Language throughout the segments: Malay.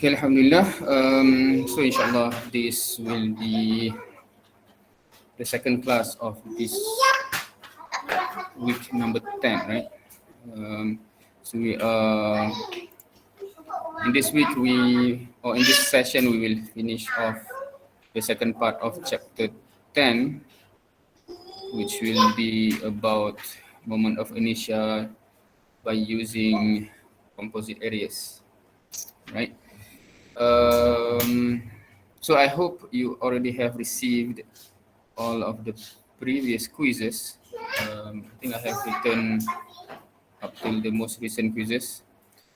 Okay, Alhamdulillah. So inshallah, this will be the second class of this week number 10, right? So we in this week or in this session we will finish off the second part of chapter 10, which will be about moment of inertia by using composite areas, right? Um, so I hope you already have received all of the previous quizzes. I think I have written up till the most recent quizzes.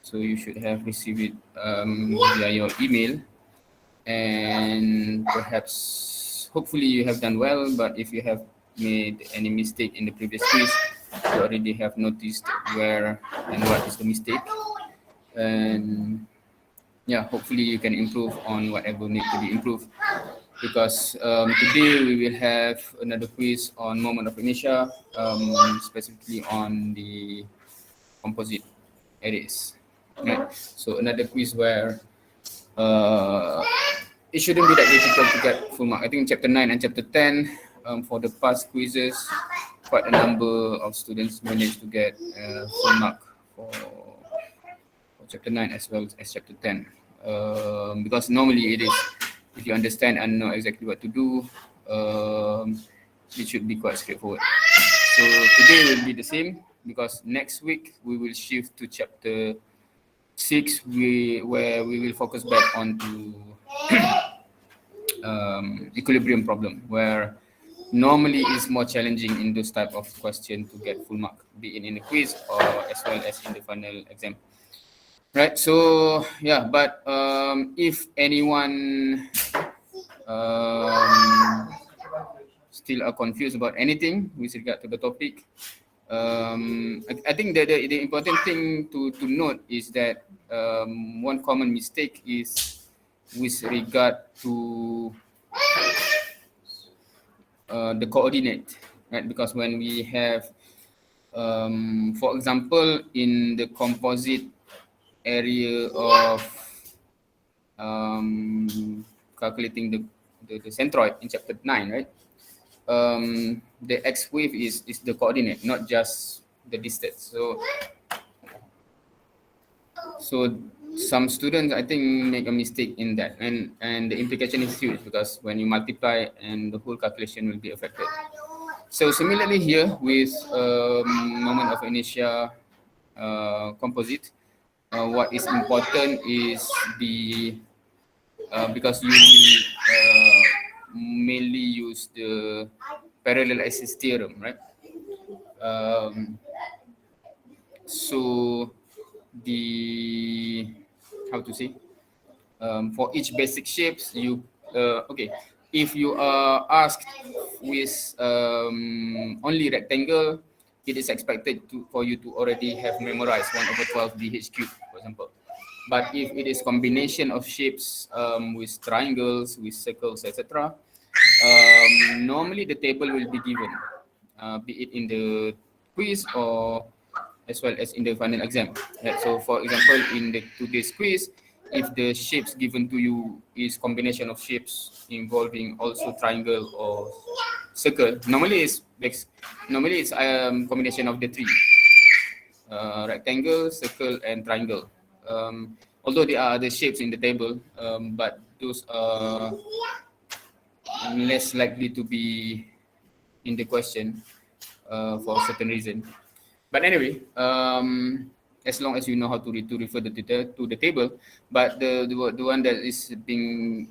So you should have received it via your email, and perhaps, hopefully, you have done well. But if you have made any mistake in the previous quiz, you already have noticed where and what is the mistake, and yeah, hopefully you can improve on whatever need to be improved. Because today we will have another quiz on moment of inertia, specifically on the composite arrays. Right. So another quiz where uh, it shouldn't be that difficult to get full mark. I think chapter 9 and chapter 10, for the past quizzes, quite a number of students managed to get full mark for chapter 9 as well as chapter 10. Because normally it is, if you understand and know exactly what to do, it should be quite straightforward. So today will be the same, because next week we will shift to chapter 6, where we will focus back on to equilibrium problem, where normally it's more challenging in those type of question to get full mark, be it in the quiz or as well as in the final exam. Right, so yeah, but if anyone still are confused about anything with regard to the topic, I think that the important thing to note is that one common mistake is with regard to the coordinate, right? Because when we have, for example, in the composite area of calculating the centroid in chapter 9, right? The x wave is the coordinate, not just the distance. So some students, I think, make a mistake in that, and the implication is huge, because when you multiply, and the whole calculation will be affected. So similarly here with moment of inertia composite, what is important is the because you will mainly use the parallel axis theorem, right? Um, so the, how to say, for each basic shapes, you okay, if you are asked with only rectangle, it is expected for you to already have memorized 1 over 12 dh cube, for example. But if it is combination of shapes, with triangles, with circles, etc., normally the table will be given, be it in the quiz or as well as in the final exam. Right? So for example, in the today's quiz, if the shapes given to you is combination of shapes involving also triangle or circle, normally it's combination of the three, rectangle, circle, and triangle. Although there are other shapes in the table, but those are less likely to be in the question for a certain reason. But anyway, as long as you know how to refer to the table, but the one that is being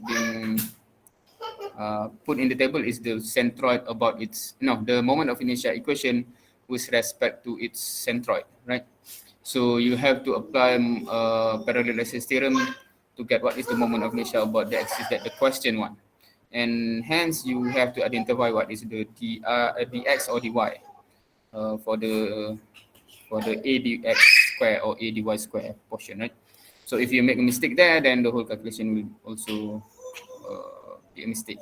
put in the table is the centroid about its, no, the moment of inertia equation with respect to its centroid, right? So you have to apply parallel axis theorem to get what is the moment of inertia about the axis that the question want, and hence you have to identify what is the dx or dy for the a dx square or a dy square portion, right? So if you make a mistake there, then the whole calculation will also be a mistake.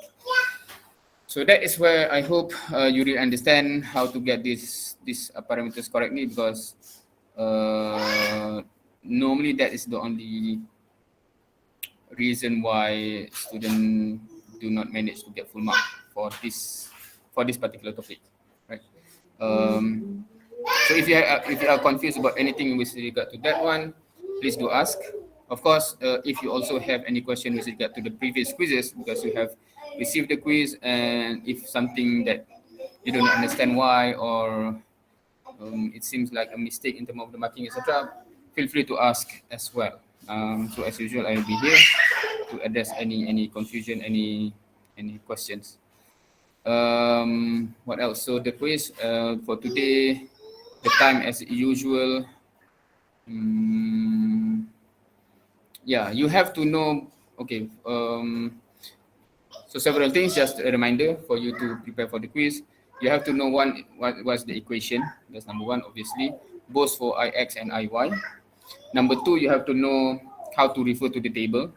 So that is where I hope you really understand how to get these parameters correctly, because normally that is the only reason why student do not manage to get full mark for this particular topic, right? So if you are confused about anything with regard to that one, please do ask. Of course, if you also have any question with regard to the previous quizzes, because you have received the quiz, and if something that you don't understand why, or it seems like a mistake in terms of the marking, etc., feel free to ask as well. So as usual, I will be here to address any confusion, any questions. What else? So the quiz for today, the time as usual. Yeah, you have to know. Okay. So several things. Just a reminder for you to prepare for the quiz. You have to know what was the equation. That's number one, obviously, both for Ix and Iy. Number two, you have to know how to refer to the table,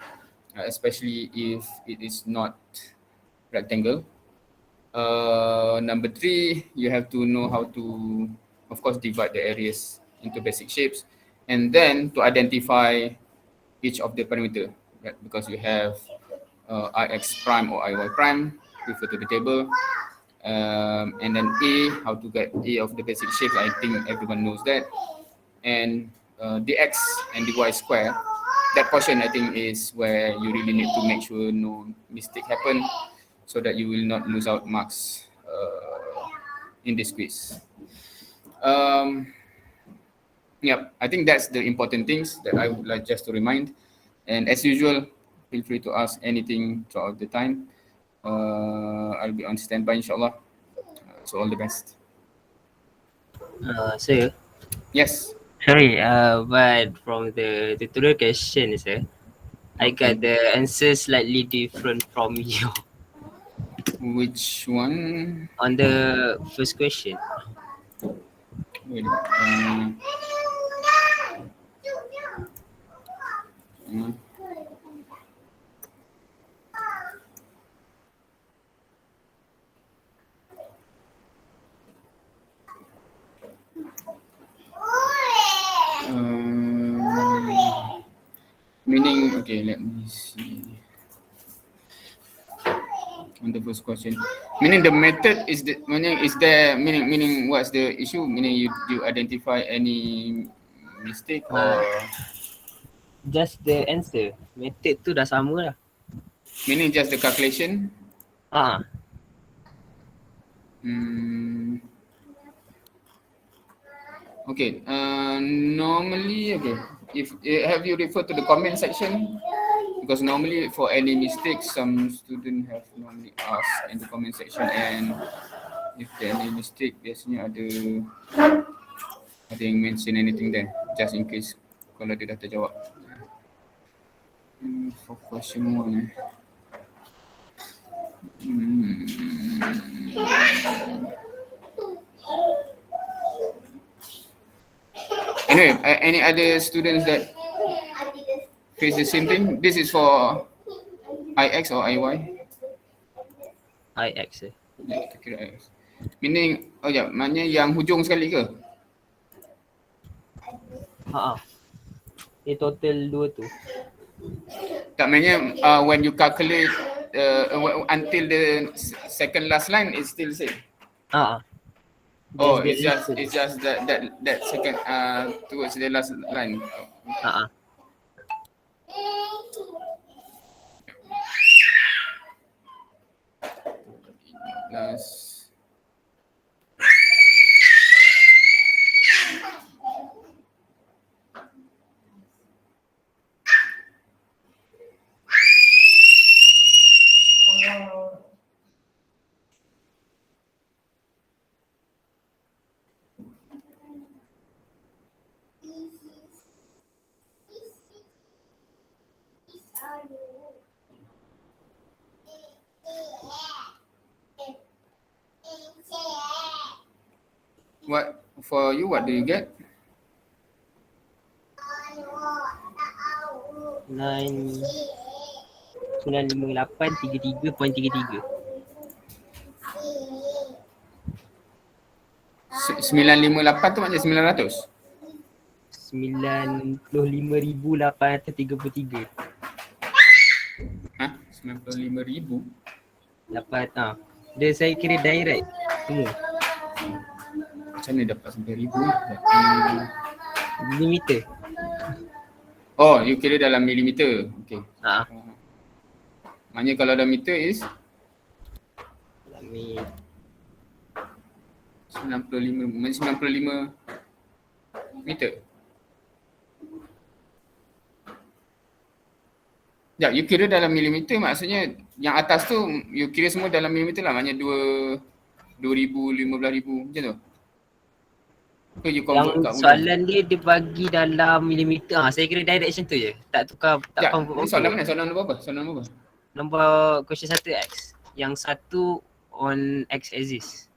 especially if it is not rectangle. Number three, you have to know how to, of course, divide the areas into basic shapes, and then to identify each of the parameter, right? Because you have Ix prime or Iy prime, refer to the table. And then A, how to get A of the basic shapes. I think everyone knows that. And dx and dy square, that portion I think is where you really need to make sure no mistake happen, so that you will not lose out marks in this quiz. Yeah, I think that's the important things that I would like just to remind. And as usual, feel free to ask anything throughout the time. I'll be on standby, inshallah. So all the best. Sir, Yes. sorry, but from the tutorial question, sir, I got the answer slightly different from you Which one? on the first question. Wait, meaning, okay, let me see. On the first question, meaning the method is the meaning is there, meaning what's the issue? Meaning you identify any mistake or Just the answer. Method tu dah sama lah. meaning just the calculation? Ah, Okay. Normally, okay. If have you referred to the comment section? Because normally for any mistakes, some student have normally asked in the comment section, and if there any mistake, biasanya ada yang mention anything there, just in case kalau dia dah terjawab. For question 1, Anyway, any other students that face the same thing? This is for Ix or Iy? Ix sir. Ya, kita kira Ix. Meaning, oh ya, maknanya yang hujung sekali ke? Total 2 tu. Tak, maknanya when you calculate until the second last line, it's still same. Oh, it's just that second towards the last line. Last. What for you? What do you get? 958.33. 958 tu maknanya 900? 95,833. 95,000. Dapat dia saya kira direct semua. Macam mana dapat 9,000? Limiter. Oh, you kira dalam milimeter. Okay. Ha. Maknanya kalau dalam meter is Ni 95 meter. Ya, you kira dalam milimeter maksudnya yang atas tu you kira semua dalam milimeter lah, maknanya 2,000, 15,000 macam tu. So you convert kat yang soalan dia bagi dalam milimeter. Saya kira direct macam tu je. Tak tukar, tak Ya, convert ni soalan mana? Soalan nombor apa? Soalan nombor apa? Nombor question 1X. Yang satu on X axis.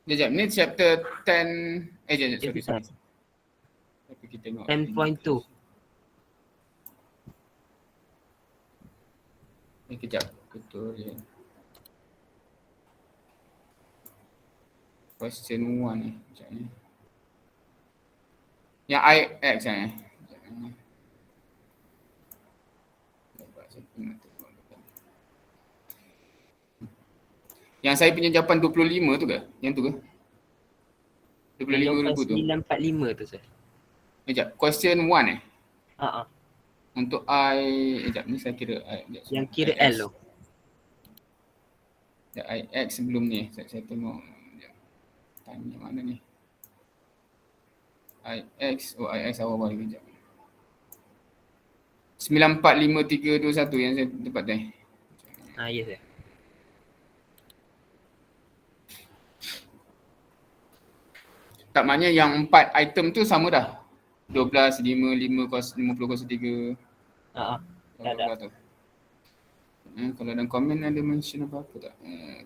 Sekejap, ni chapter 10, sorry. Tapi kita tengok 10.2. Kejap, betul je. Question 1 ni, sekejap ni. Yang IX ni. Yang saya punya jawapan 25 tu ke? Yang tu ke? 25,000 tu. 945 tu saya. Sekejap, question 1 eh? Untuk sekejap ni saya kira Yang kira L tu. IX sebelum ni, saya tengok time yang mana ni. IX awal-awal kejap. 945321 yang saya dapat tadi. Yes saya. Tak, maknanya yang 4 item tu sama dah. 12, 5, 50, 03. Dah. Tu. Kalau dalam komen ada mention apa-apa tak?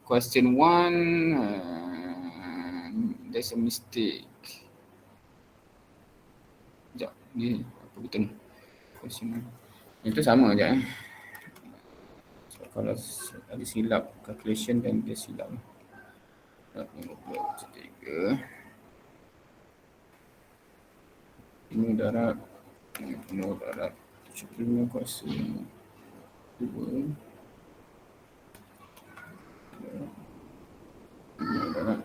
Question 1, there's a mistake. Sekejap, ni apa betul ni? Question 1. Itu sama je So, kalau ada silap calculation dan dia silap. 53. Penuh darat 75 kuasa 2 penuh darat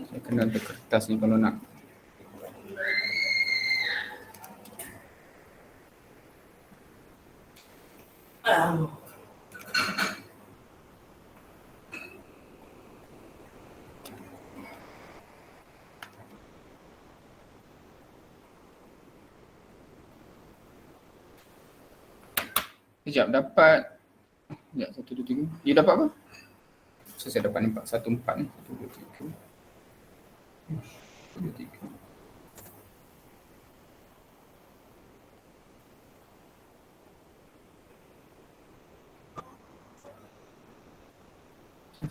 saya kena ada kertas ni kalau nak. Sekejap, dapat. Sekejap, 1, 2, 3. You dapat apa? So, saya dapat nampak 1, 4 ni. 1, 2, 3. 1, 2, 3.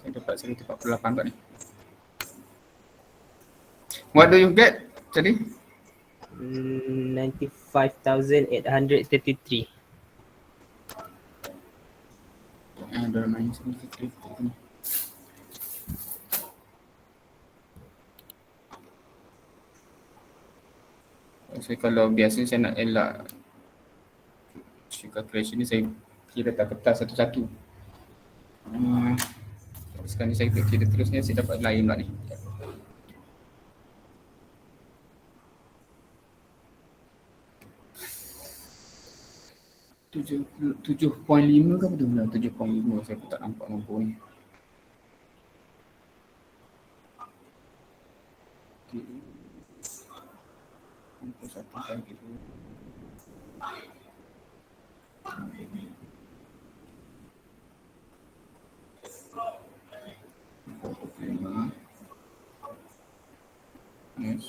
Saya dapat 148 ni. What do you get tadi? 95,833. Ada main sedikit. So, kalau biasanya saya nak elak calculation ni, saya kira tak kertas satu-satu. Sekarang ni saya kira terusnya, saya dapat lain pula ni. 7.5 ke apa tu? 7.5 saya pun tak nampak nombor ni. Satu lagi tu. Yes,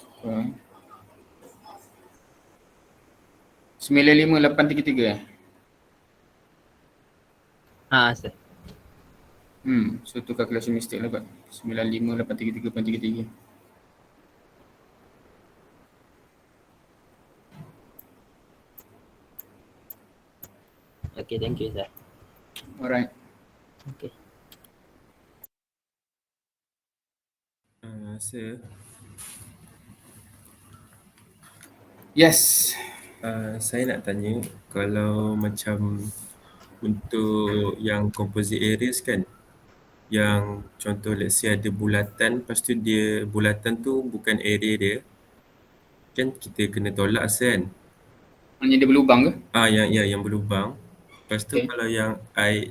95833 Sir. So tu kalkulasi mistake lah, Pak. 9583.33. Okay, thank you, sir. Alright. Okay. Sir, Yes. saya nak tanya, kalau macam untuk yang composite areas kan, yang contoh let's say ada bulatan, lepas tu dia bulatan tu bukan area dia, kan kita kena tolak kan? Hanya dia berlubang ke? Yang berlubang. Lepas tu Okay. kalau yang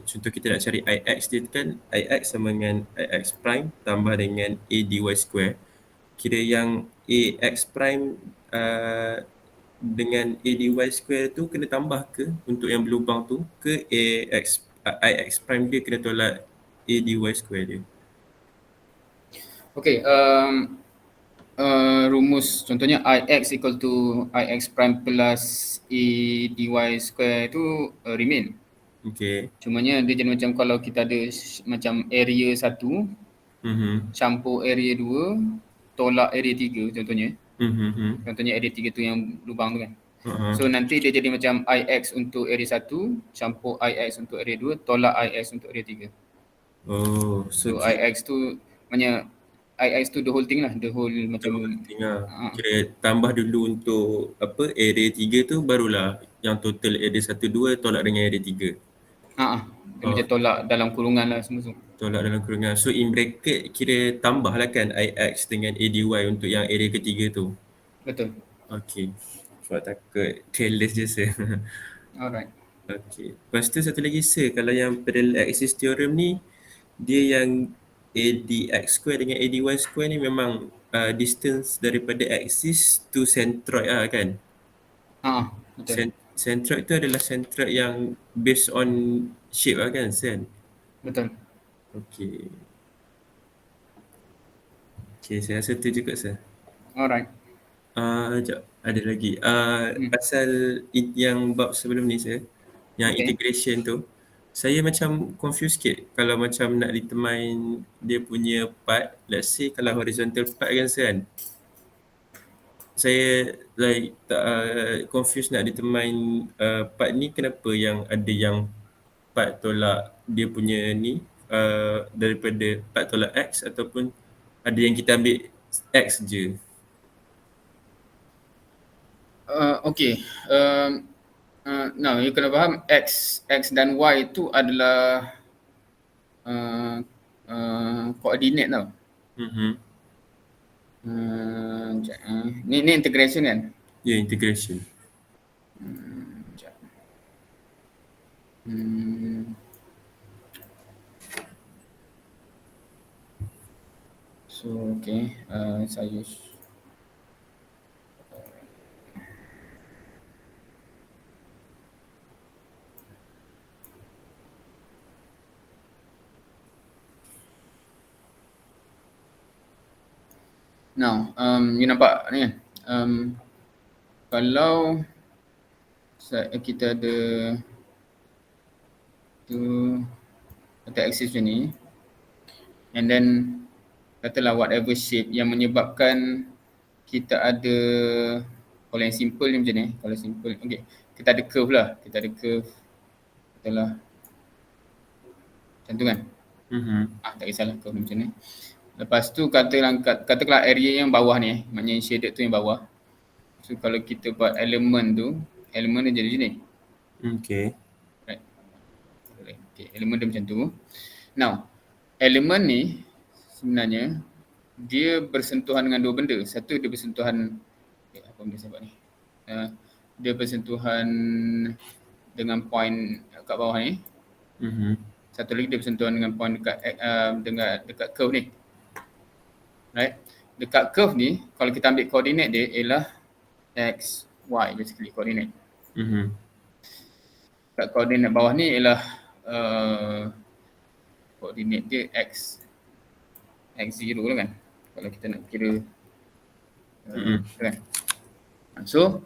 contoh kita nak cari Ix dia kan, Ix sama dengan Ix prime tambah dengan A dy square. Kira yang Ax prime dengan A dy square tu kena tambah ke untuk yang berlubang tu, ke Ix prime dia kena tolak A dy square dia? Okay, rumus contohnya Ix equal to Ix prime plus A dy square tu remain. Okay. Cumanya dia jadi macam kalau kita ada macam area 1 campur area 2 tolak area 3 contohnya. Contohnya area 3 tu yang lubang tu kan. So nanti dia jadi macam Ix untuk area 1 campur Ix untuk area 2 tolak Ix untuk area 3. Oh, So Ix tu maknanya Ix tu the whole thing lah, the whole macam kira tambah dulu untuk apa area 3 tu, barulah yang total area 1 2 tolak dengan area 3. Dia macam tolak dalam kurungan lah semua. Tolak dalam kurungan. So in bracket kira tambah lah kan Ix dengan ADY untuk yang area ketiga tu. Betul. Okay. Sebab takut careless je sir. Alright. Okay. Lepas tu satu lagi sir, kalau yang parallel axis theorem ni, dia yang ADX square dengan ADY square ni memang distance daripada axis to centroid lah kan? Betul. Centroid tu adalah centroid yang based on shape lah kan sir? Betul. Okay. Okay, saya rasa tu juga sir. Alright. Sekejap, ada lagi. Pasal yang bab sebelum ni saya, yang integration tu, saya macam confused sikit kalau macam nak determine dia punya part. Let's say kalau horizontal part kan saya kan, saya like confused nak determine part ni kenapa yang ada yang part tolak dia punya ni daripada part tolak X, ataupun ada yang kita ambil X je. Okay. Now you kena faham X dan Y itu adalah koordinat tau. Ni integration kan? Ya, integration. So okay, saya now you nampak ni kan, kalau kita ada tu kata axis macam ni, and then katalah whatever shape yang menyebabkan kita ada, kalau yang simple ni macam ni, kalau simple, okay, kita ada curve lah, kita ada curve katalah macam tu kan. Tak kisahlah curve macam ni. Lepas tu katalah area yang bawah ni, maknanya shaded tu yang bawah. So kalau kita buat elemen tu, elemen dia jadi macam ni. Okay. Right. Okay, elemen dia macam tu. Now, elemen ni sebenarnya dia bersentuhan dengan dua benda. Satu dia bersentuhan, apa benda saya buat ni? Dia bersentuhan dengan point kat bawah ni. Satu lagi dia bersentuhan dengan point dekat curve ni. Right? Dekat curve ni, kalau kita ambil koordinat dia ialah x, y basically koordinat. Dekat koordinat bawah ni ialah koordinat dia x0 lah kan. Kalau kita nak kira kan. So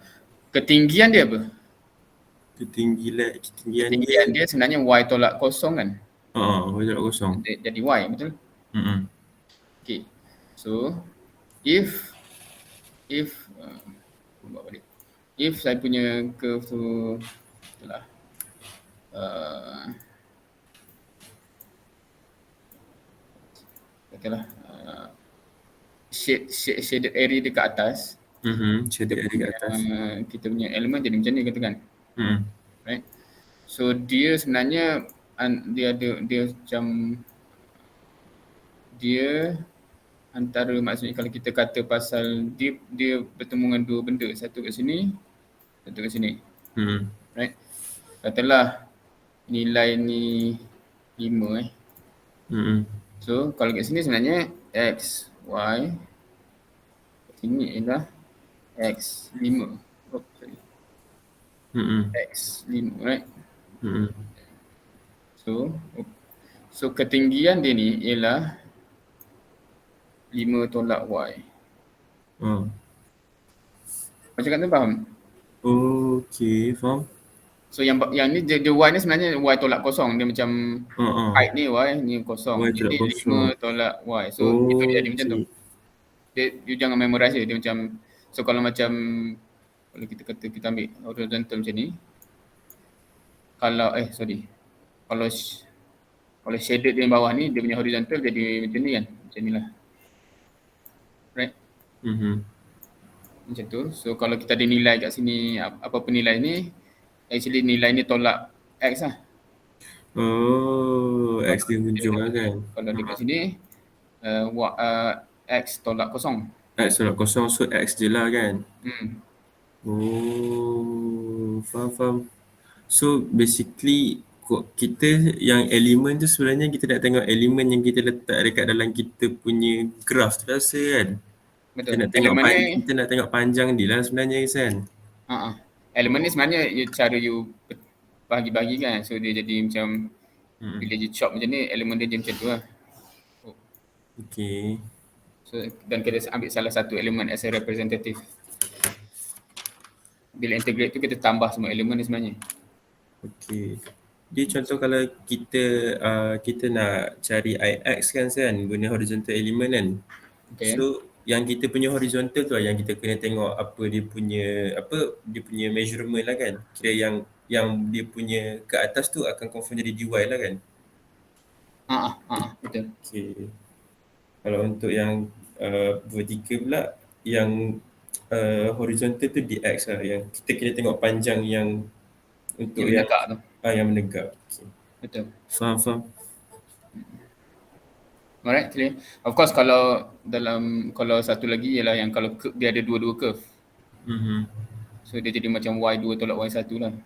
ketinggian dia apa? ketinggian Ketinggian dia dia sebenarnya Y tolak kosong kan. tolak kosong. Jadi Y, betul? Okay. So if buat balik. If saya punya curve tu itulah katalah shaded area dekat atas, Shaded area kat atas. kita punya elemen jadi macam ni katakan. Right? So dia sebenarnya dia macam dia antara, maksudnya kalau kita kata pasal dia bertemu dengan dua benda, satu kat sini, satu kat sini. Right? Katalah nilai ni 5 So kalau kat sini sebenarnya X, Y, kat sini ialah X 5. Oh, sorry. X 5, right? So ketinggian dia ni ialah 5 tolak Y. Macam kat tu faham? Okay, faham. So yang ni dia Y ni sebenarnya Y tolak kosong. Dia macam height ni Y, ni kosong. Y tolak Jadi kosong. 5 tolak Y. So itu dia jadi macam tu. You jangan memorize dia macam, so kalau macam kalau kita kata kita ambil horizontal macam ni, kalau kalau shaded dia bawah ni, dia punya horizontal jadi macam ni kan, macam ni lah, right? Macam tu. So kalau kita ada nilai kat sini, apa nilai ni, actually nilai ni tolak X lah. X di hujung lah kan. Kalau dekat sini X tolak kosong. X tolak kosong, so X je lah kan. Faham. So basically kita yang elemen tu sebenarnya kita nak tengok elemen yang kita letak dekat dalam kita punya graph tu rasa kan. Betul. Kita nak tengok panjang dia lah sebenarnya kan. Elemen ni sebenarnya cara you bahagi-bahagi kan. So dia jadi macam bila you chop macam ni, elemen dia jadi macam tu lah. Okay. So dan kita ambil salah satu elemen as a representative. Bila integrate tu kita tambah semua elemen ni sebenarnya. Okay. Dia contoh kalau kita nak cari Ix kan guna horizontal element kan. Okay. So yang kita punya horizontal tu lah yang kita kena tengok apa dia punya measurement lah kan. Kira yang dia punya ke atas tu akan confirm jadi dy lah kan. Betul. Okay. Kalau untuk yang vertical pula, yang horizontal tu dx lah, yang kita kena tengok panjang yang untuk yang menegak tu. Yang menegak. Okay. Betul. Faham. Alright, clear. Of course kalau satu lagi ialah yang kalau dia ada dua-dua curve. So dia jadi macam Y2 tolak Y1 lah.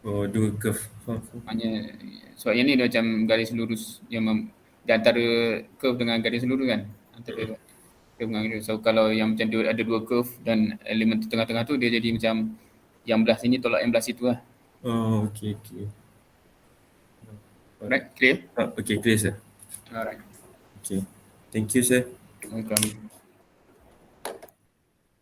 Dua curve. Maknanya sebab yang ni dia macam garis lurus yang di antara curve dengan garis lurus kan. Antara curve dengan garis. So kalau yang macam dia ada dua curve dan elemen tengah-tengah tu dia jadi macam yang belah sini tolak yang belah situ lah. Okay. Alright, clear? Okay, clear sir. Alright. Okay. Thank you sir. Welcome.